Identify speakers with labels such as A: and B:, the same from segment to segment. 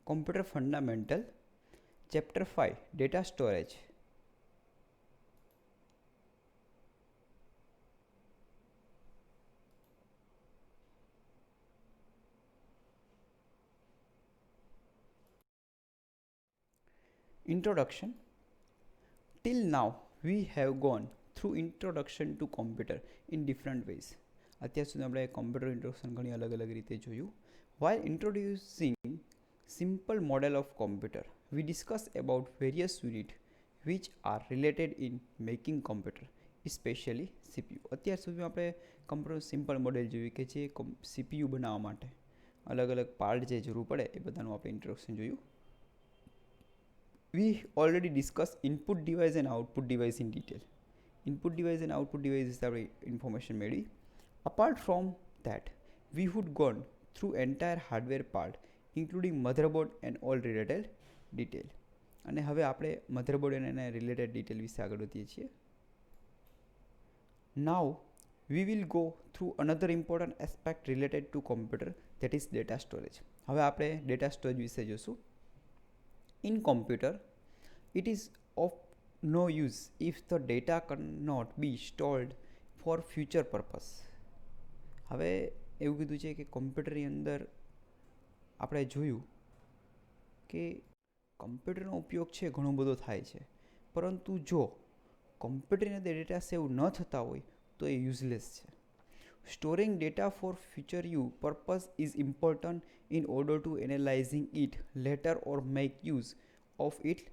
A: Computer Fundamental, Chapter 5, Data Storage. Introduction. Till now, we have gone through introduction to computer in different ways. અત્યાર સુધી આપણે computer introduction ઘણી અલગ અલગ રીતે જોયું. While introducing simple model of computer, we discuss about various units which are related in making computer, especially CPU. અત્યાર સુધી આપણે કમ્પ્યુટર સિમ્પલ મોડેલ જોયું કે જે CPU બનાવવા માટે અલગ અલગ પાર્ટ જે જરૂર પડે એ બધાનું આપણે ઇન્ટ્રોડક્શન જોયું. We already discussed input device and output device in detail. Input device and output device is the information made. Apart from that, we would gone through entire hardware part including motherboard and all related detail. અને હવે આપણે motherboard and related detail વિશે આગળ વધીએ છીએ. Now we will go through another important aspect related to computer, that is data storage. હવે આપણે data storage વિશે જોશું. In computer, it is of no use if the data cannot be stored for future purpose. હવે એવું કીધું છે કે કોમ્પ્યુટરની અંદર આપણે જોયું કે કમ્પ્યુટરનો ઉપયોગ છે ઘણો બધો થાય છે, પરંતુ જો કોમ્પ્યુટરની અંદર ડેટા સેવ ન થતા હોય તો એ યુઝલેસ છે. Storing data for future use purpose is important in order to analyzing it later or make use of it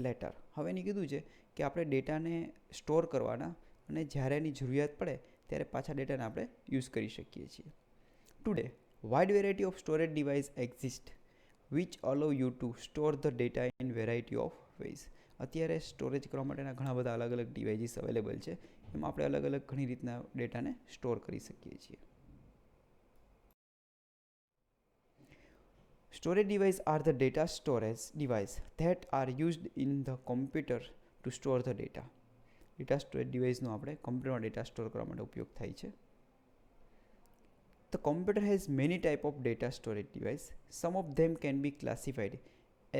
A: later. હવે એની કીધું છે કે આપણે ડેટાને સ્ટોર કરવાના અને જ્યારે એની જરૂરિયાત પડે ત્યારે પાછા ડેટાને આપણે યુઝ કરી શકીએ છીએ. Today wide variety of storage device exist which allow you to store the data in variety of ways. અત્યારે સ્ટોરેજ કરવા માટેના ઘણા બધા અલગ અલગ ડિવાઇસીસ અવેલેબલ છે, એમાં આપણે અલગ અલગ ઘણી રીતના ડેટાને સ્ટોર કરી શકીએ છીએ. Storage devices are the data storage device that are used in the computer to store the data. Data storage deviceનો આપણે કમ્પ્યુટરમાં ડેટા સ્ટોર કરવા માટે ઉપયોગ થાય છે. The computer has many type of data storage device. Some of them can be classified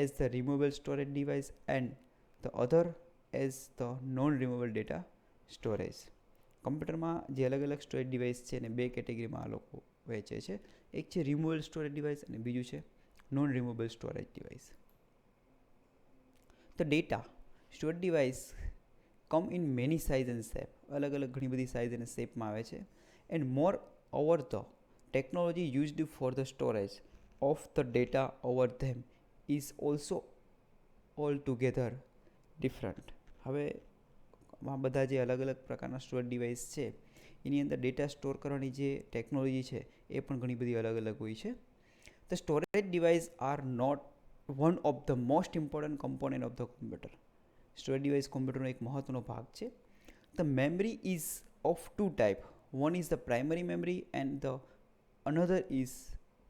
A: as the removable storage device and the other as the non-removable data storage. કમ્પ્યુટરમાં જે અલગ અલગ સ્ટોરેજ ડિવાઇસ છે એને બે કેટેગરીમાં આ લોકો વહેંચે છે. એક છે રિમૂવેબલ સ્ટોરેજ ડિવાઇસ અને બીજું છે non removable storage device. The data storage device come in many size and shape. અલગ અલગ ઘણી બધી સાઇઝ અને શેપમાં આવે છે. And more over the technology used for the storage of the data over them is also altogether different. હવે આ બધા જે અલગ અલગ પ્રકારના સ્ટોરેજ ડિવાઇસ છે એની અંદર ડેટા સ્ટોર કરવાની જે ટેકનોલોજી છે એ પણ ઘણી બધી અલગ અલગ હોય છે. The storage device are not one of the most important component of the computer. Storage device કોમ્પ્યુટરનો એક મહત્વનો ભાગ છે. The memory is of two type. One is the primary memory and the another is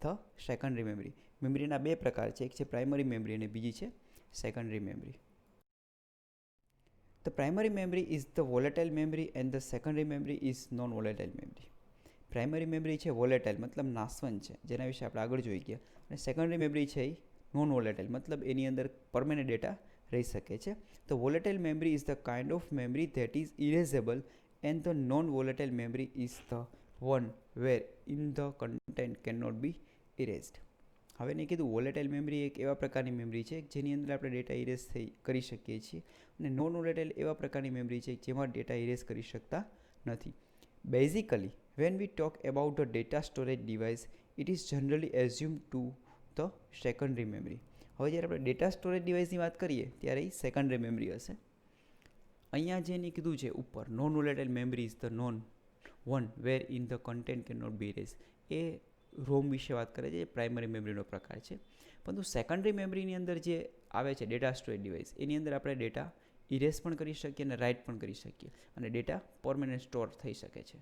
A: the secondary memory. મેમરીના બે પ્રકાર છે, એક છે પ્રાઇમરી મેમરી અને બીજી છે secondary memory. The primary memory is the volatile memory and the secondary memory is non-volatile memory. Primary memory છે વોલેટાઇલ મતલબ નાશવંત છે, જેના વિશે આપણે આગળ જોઈ ગયા. અને સેકન્ડરી મેમરી છે એ નોન વોલેટાઇલ મતલબ એની અંદર પરમેનન્ટ ડેટા રહી શકે છે. The volatile memory is the kind of memory that is erasable and the non-volatile memory is the one where in the content cannot be erased. હવે એને કીધું volatile memory એક એવા પ્રકારની મેમરી છે જેની અંદર આપણે ડેટા ઇરેઝ કરી શકીએ છીએ, અને નોન વોલેટાઇલ એવા પ્રકારની મેમરી છે જેમાં ડેટા ઇરેઝ કરી શકતા નથી. Basically, when we talk about the data storage device, it is generally assumed to the secondary memory. હવે જ્યારે આપણે ડેટા સ્ટોરેજ ડિવાઇસની વાત કરીએ ત્યારે એ સેકન્ડરી મેમરી હશે. અહીંયા જે એને કીધું છે ઉપર non volatile memory is the non one where in the content can not be erase, એ રોમ વિશે વાત કરે છે, પ્રાઇમરી મેમરીનો પ્રકાર છે. પરંતુ સેકન્ડરી મેમરીની અંદર જે આવે છે ડેટા સ્ટોરેજ ડિવાઇસ એની અંદર આપણે ડેટા ઇરેઝ પણ કરી શકીએ અને રાઇટ પણ કરી શકીએ, અને ડેટા પરમેનન્ટ સ્ટોર થઈ શકે છે.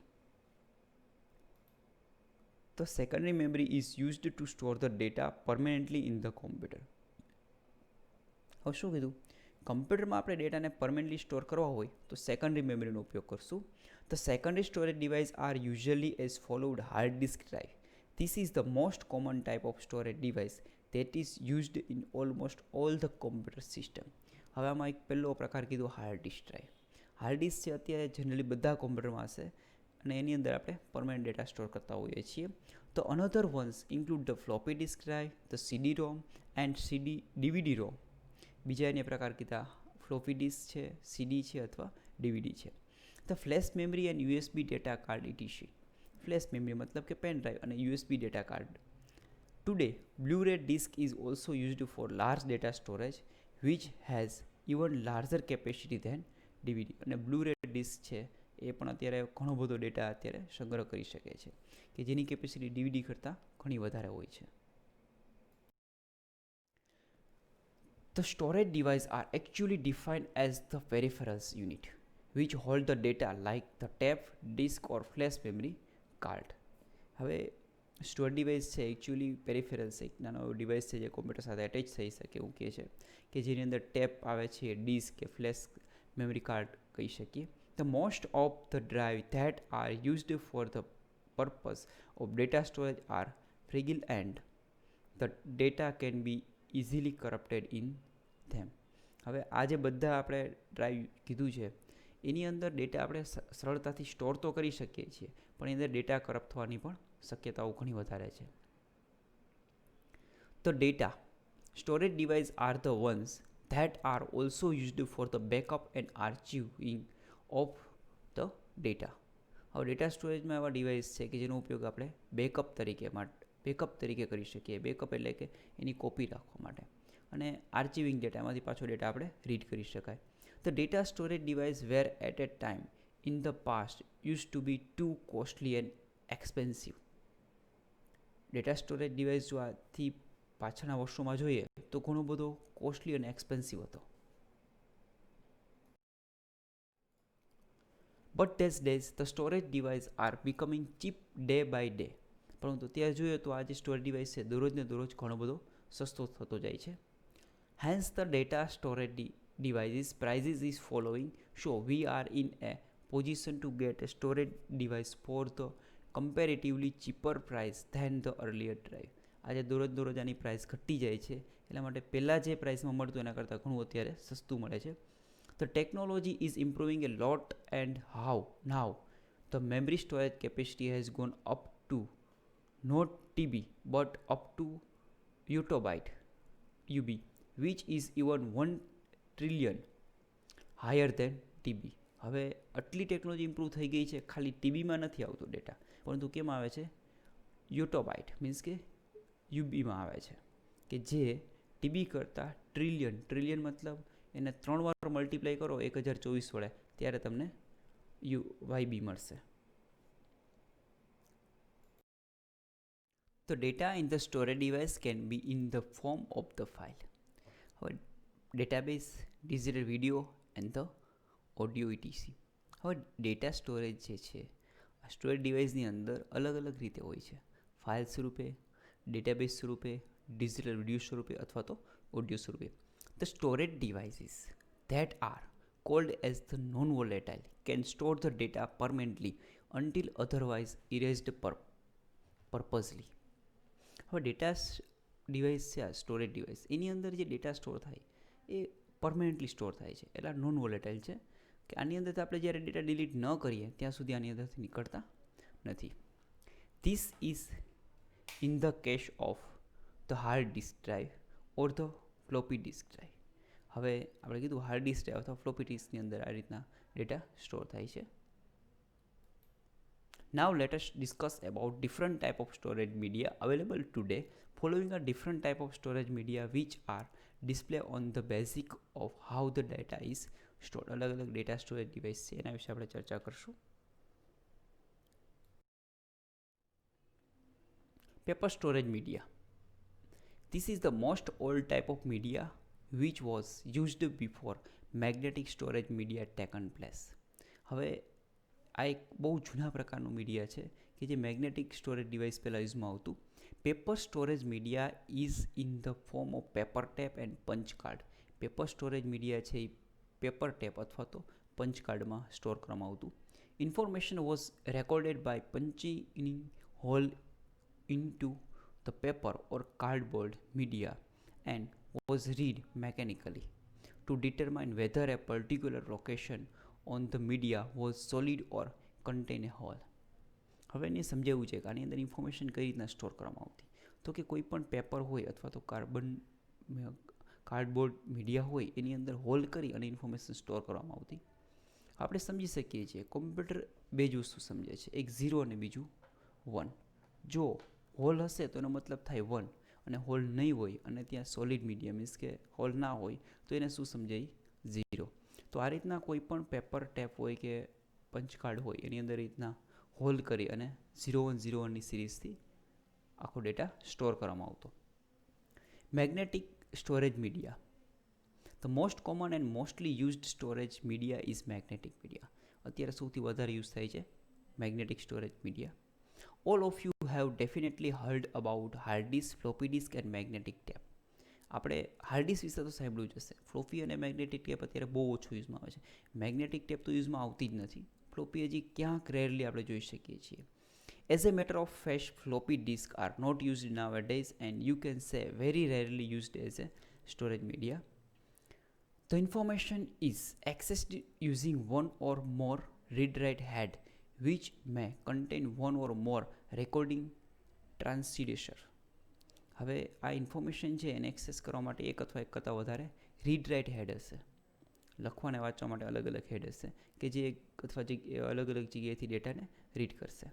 A: The secondary memory is used to store the data permanently in the computer. હવે શું કીધું, કમ્પ્યુટરમાં આપણે ડેટાને પરમેનન્ટલી સ્ટોર કરવા હોય તો સેકન્ડરી મેમરીનો ઉપયોગ કરશું. The secondary storage device are usually as followed: hard disk drive. This is the most common type of storage device that is used in almost all the computer system. હવે આમાં એક પહેલો પ્રકાર કીધો hard disk drive. Hard disk છે અત્યારે generally બધા કોમ્પ્યુટરમાં હશે અને એની અંદર આપણે પરમેનન્ટ ડેટા સ્ટોર કરતા હોઈએ છીએ. તો another ones include the floppy disk drive, the CD ROM and DVD ROM. બીજા એને પ્રકાર કીધા ફ્લોપી ડિસ્ક છે, સીડી છે અથવા ડીવીડી છે. The flash memory and USB data card etc. Flash memory મતલબ કે પેન ડ્રાઈવ અને USB data card. Today Blu-ray disc is also used for large data storage which has even larger capacity than DVD. અને બ્લુ-રે disk છે એ પણ અત્યારે ઘણો બધો data અત્યારે સંગ્રહ કરી શકે છે કે જેની કેપેસિટી DVD કરતાં ઘણી વધારે હોય છે. The storage device are actually defined as the peripherals unit which hold the data like the tape, disk or flash memory card. હવે સ્ટોર ડિવાઇસ છે એકચ્યુઅલી પેરિફેરલ્સ એક નાનો ડિવાઇસ છે જે કોમ્પ્યુટર સાથે એટેચ થઈ શકે એવું કહે છે કે જેની અંદર ટેપ આવે છે, ડિસ્ક કે ફ્લેશ મેમરી કાર્ડ કહી શકીએ. The most of the drive that are used for the purpose of data storage are fragile and the data can be easily corrupted in them. હવે આ જે બધા આપણે ડ્રાઈવ કીધું છે એની અંદર ડેટા આપણે સરળતાથી સ્ટોર તો કરી શકીએ છીએ પણ એની અંદર ડેટા કરપ્ટ થવાની પણ શક્યતાઓ ઘણી વધારે છે. The data storage devices are the ones that are also used for the backup and archiving of the data. હવે ડેટા સ્ટોરેજમાં એવા ડિવાઇસ છે કે જેનો ઉપયોગ આપણે બેકઅપ તરીકે કરી શકીએ. બેકઅપ એટલે કે એની કોપી રાખવા માટે અને આર્ચિવિંગ ડેટા એમાંથી પાછો ડેટા આપણે રીડ કરી શકાય. The data storage device were at a time in the past used to be too costly and expensive. Data storage device જો આથી પાછળના વર્ષોમાં જોઈએ તો ઘણો બધો કોસ્ટલી અને એક્સપેન્સિવ હતો. But these days the storage device are becoming cheap day by day. પરંતુ ત્યારે જોઈએ તો આ જે સ્ટોરેજ ડિવાઇસ છે દરરોજને દરરોજ ઘણો બધો સસ્તો થતો જાય છે. Hence the data storage devices prices is following, so we are in a position to get a storage device for the comparatively cheaper price than the earlier drive. આજે દરરોજ આની પ્રાઇસ ઘટી જાય છે એટલા માટે પહેલાં જે પ્રાઇસમાં મળતું એના કરતાં ઘણું અત્યારે સસ્તું મળે છે. The technology is improving a lot and how now the memory storage capacity has gone up to not TB but up to yottabyte UB which is even 1 trillion higher than TB. હવે આટલી technology improve થઈ ગઈ છે ખાલી ટીબીમાં નથી આવતો data પરંતુ કેમ આવે છે યોટોબાઇટ મીન્સ કે યુબીમાં આવે છે કે જે ટીબી કરતાં ટ્રિલિયન મતલબ એને 3 વાર મલ્ટીપ્લાય કરો 1024 વડે ત્યારે તમને YB મળશે. The data in the storage device can be in the form of the file. હવે database, digital video and the audio etc. હવે ડેટા સ્ટોરેજ જે છે આ સ્ટોરેજ ડિવાઇસની અંદર અલગ અલગ રીતે હોય છે. ફાઇલ સ્વરૂપે, ડેટાબેઝ સ્વરૂપે, ડિજિટલ વિડીયો સ્વરૂપે અથવા તો ઓડિયો સ્વરૂપે. The storage devices that are called as the non volatile can store the data permanently until otherwise erased purposely. હવે ડેટા ડિવાઇસ છે આ સ્ટોરેજ ડિવાઇસ એની અંદર જે ડેટા સ્ટોર થાય એ પરમેનન્ટલી સ્ટોર થાય છે એટલે નોન વોલેટાઇલ છે કે આની અંદરથી આપણે જ્યારે ડેટા ડિલીટ ન કરીએ ત્યાં સુધી આની અંદરથી નીકળતા નથી. This is in the case of the hard disk drive or the floppy disk drive. હવે આપણે કીધું હાર્ડ ડિસ્ક ડ્રાઈવ અથવા ફ્લોપી ડિસ્કની અંદર આ રીતના ડેટા સ્ટોર થાય છે. Now let us discuss about different type of storage media available today. Following are different type of storage media which are display on the basic of how the data is stored. અલગ અલગ data storage device છે એના વિશે આપણે ચર્ચા કરશું. Paper storage media. This is the most old type of media which was used before magnetic storage media taken place. હવે આ એક બહુ જૂના પ્રકારનું મીડિયા છે કે જે મેગ્નેટિક સ્ટોરેજ ડિવાઇસ પહેલાં યુઝમાં આવતું. Paper storage media is in the form of paper tape and punch card. Paper storage media છે એ પેપર ટેપ અથવા તો પંચ કાર્ડમાં સ્ટોર કરવામાં આવતું. Information was recorded by punching hole into the paper or cardboard media and was read mechanically to determine whether a particular location on the media was solid or contain a hole. હવે એને સમજાવવું છે કે આની અંદર information કઈ રીતના store કરવામાં આવતી. તો કે કોઈ પણ પેપર હોય અથવા તો કાર્ડબોર્ડ મીડિયા હોય એની અંદર હોલ કરી અને ઇન્ફોર્મેશન સ્ટોર કરવામાં આવતી. આપણે સમજી શકીએ છીએ કોમ્પ્યુટર બે જ વસ્તુ સમજે છે, એક 0 અને બીજું 1. જો હોલ હશે તો એનો મતલબ થાય 1 અને હોલ નહીં હોય અને ત્યાં સોલિડ મીડિયા મીન્સ કે હોલ ના હોય તો એને શું સમજાય 0. તો આ રીતના કોઈ પણ પેપર ટેપ હોય કે પંચકાર્ડ હોય એની અંદર રીતના હોલ કરી અને 0101ની સિરીઝથી આખો ડેટા સ્ટોર કરવામાં આવતો. Magnetic storage media. The most common and mostly used storage media is magnetic media. અત્યારે સૌથી વધારે યુઝ થાય છે magnetic storage media. All of you have definitely heard about hard disk, floppy disk and magnetic tape. આપણે hard disk વિશે તો સાંભળ્યું જ હશે. ફ્લોપી અને મેગ્નેટિક ટેપ અત્યારે બહુ ઓછું યુઝમાં આવે છે. મેગ્નેટિક ટેપ તો યુઝમાં આવતી જ નથી. ફ્લોપી હજી ક્યાંક રેરલી આપણે જોઈ શકીએ છીએ. As a matter of fact, floppy disks are not used nowadays and you can say very rarely used as a storage media. The information is accessed using one or more read-write head which may contain one or more recording transducer. હવે આ information છે એને access કરવા માટે એક અથવા એક કરતાં વધારે રીડ રાઇટ હેડ હશે. લખવાને વાંચવા માટે અલગ અલગ હેડ હશે કે જે એક અથવા અલગ અલગ જગ્યાએથી ડેટાને રીડ કરશે.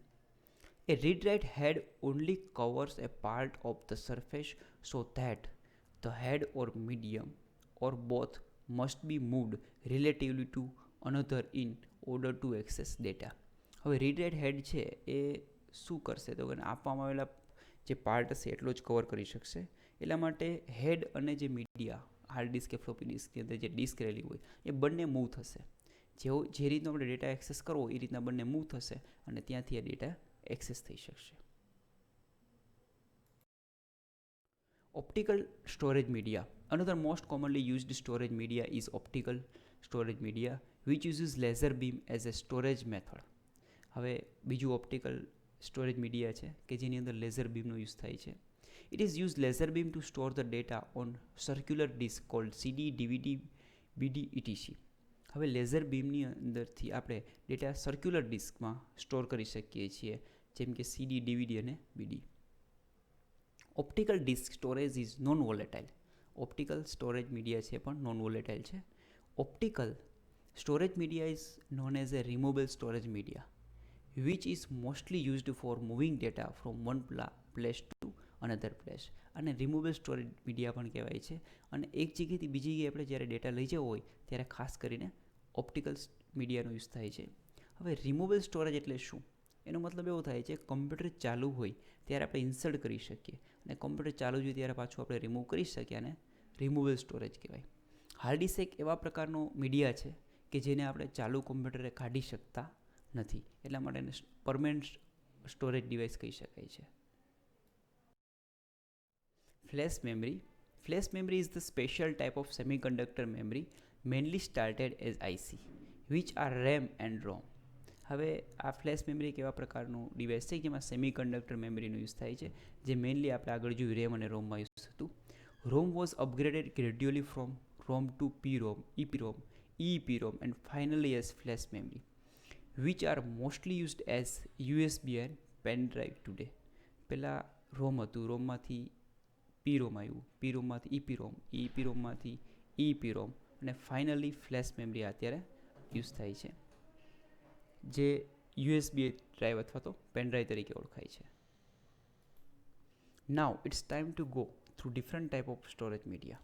A: A read-write head only covers a part of the surface so that the head or medium or both must be moved relatively to another in order to access data. હવે રીડ-રાઇટ હેડ છે એ શું કરશે તો કે આપવામાં આવેલા જે પાર્ટ હશે એટલો જ કવર કરી શકશે. એટલા માટે હેડ અને જે મીડિયા હાર્ડ ડિસ્ક કે ફ્લોપી ડિસ્કની અંદર જે ડિસ્ક રહેલી હોય એ બંને મૂવ થશે. જે રીતનો આપણે ડેટા એક્સેસ કરવો એ રીતના બંને મૂવ થશે અને ત્યાંથી આ ડેટા એક્સેસ થઈ શકશે. Optical storage media. Another most commonly used storage media is optical storage media which uses laser beam as a storage method. હવે બીજું ઓપ્ટિકલ સ્ટોરેજ મીડિયા છે કે જેની અંદર લેઝર બીમનો યુઝ થાય છે. It is use laser beam to store the data on circular disk called CD, DVD, BD, etc. હવે laser બીમની અંદરથી આપણે ડેટા સર્ક્યુલર ડિસ્કમાં સ્ટોર કરી શકીએ છીએ જેમ કે CD, DVD અને BD. Optical disk storage is non volatile. Optical storage media છે પણ નોન વોલેટાઇલ છે. Optical storage media is non as a removable storage media which is mostly used for moving data from one place to another place. અને removable storage media પણ કહેવાય છે. અને એક જગ્યાએથી બીજી જગ્યાએ આપણે જ્યારે ડેટા લઈ જવો હોય ત્યારે ખાસ કરીને ઓપ્ટિકલ મીડિયાનો યુઝ થાય છે. હવે રિમૂવેબલ સ્ટોરેજ એટલે શું? એનો મતલબ એવો થાય છે કમ્પ્યુટર ચાલુ હોય ત્યારે આપણે ઇન્સર્ટ કરી શકીએ અને કમ્પ્યુટર ચાલુ જોઈએ ત્યારે પાછું આપણે રિમૂવ કરી શકીએ અને રિમૂવેબલ સ્ટોરેજ કહેવાય. હાર્ડ ડિસ્ક એક એવા પ્રકારનો મીડિયા છે કે જેને આપણે ચાલુ કમ્પ્યુટરે કાઢી શકતા નથી. એટલા માટે એને પરમેનન્ટ સ્ટોરેજ ડિવાઇસ કહી શકાય છે. Flash memory. Flash memory is the special type of semiconductor memory mainly started as IC which are RAM and ROM. હવે આ ફ્લેશ મેમરી એક એવા પ્રકારનું ડિવાઇસ છે જેમાં સેમિકન્ડક્ટર મેમરીનો યુઝ થાય છે જે મેનલી આપણે આગળ જોયું રેમ અને રોમમાં યુઝ થતું. ROM was upgraded gradually from ROM to PROM, EPROM, EEPROM and finally as flash memory which are mostly used as USB and pen drive today. પહેલાં રોમ હતું, રોમમાંથી PROM આવ્યું, PROMમાંથી EPROM, EPROMમાંથી EEPROM અને ફાઇનલી ફ્લેશ મેમરી અત્યારે use થાય છે જે USB drive અથવા તો પેન ડ્રાઈવ તરીકે ઓળખાય છે. Now it's time to go through different type of storage media.